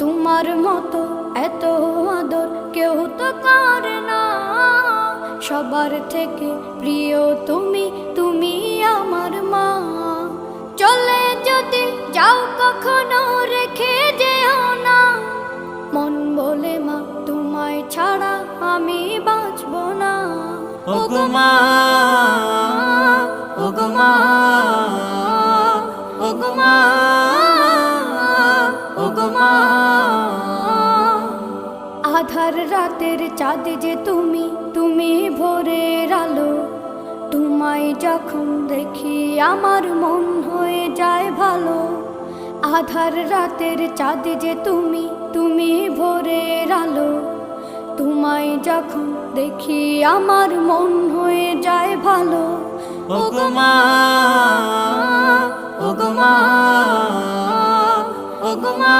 তোমার মতো এত আদর কেউ তো করে না। সবার থেকে প্রিয় তুমি, তুমি আমার মা। চলে যদি যাও কখনো রেখে যেও না, মন বলে মা তোমায় ছাড়া আমি বাঁচব না। ওগো মা, ওগো মা, ওগো মা, ওগো মা। আধার রাতের চাঁদ যে তুমি, তুমি ভোরের আলো। তোমায় যখন দেখি আমার মন হয়ে যায় ভালো। আধার রাতের চাঁদ যে তুমি, তুমি ভোরের আলো। তোমায় যখন দেখি আমার মন হয়ে যায় ভালো। ওগো মা, ওগো মা, ওগো মা।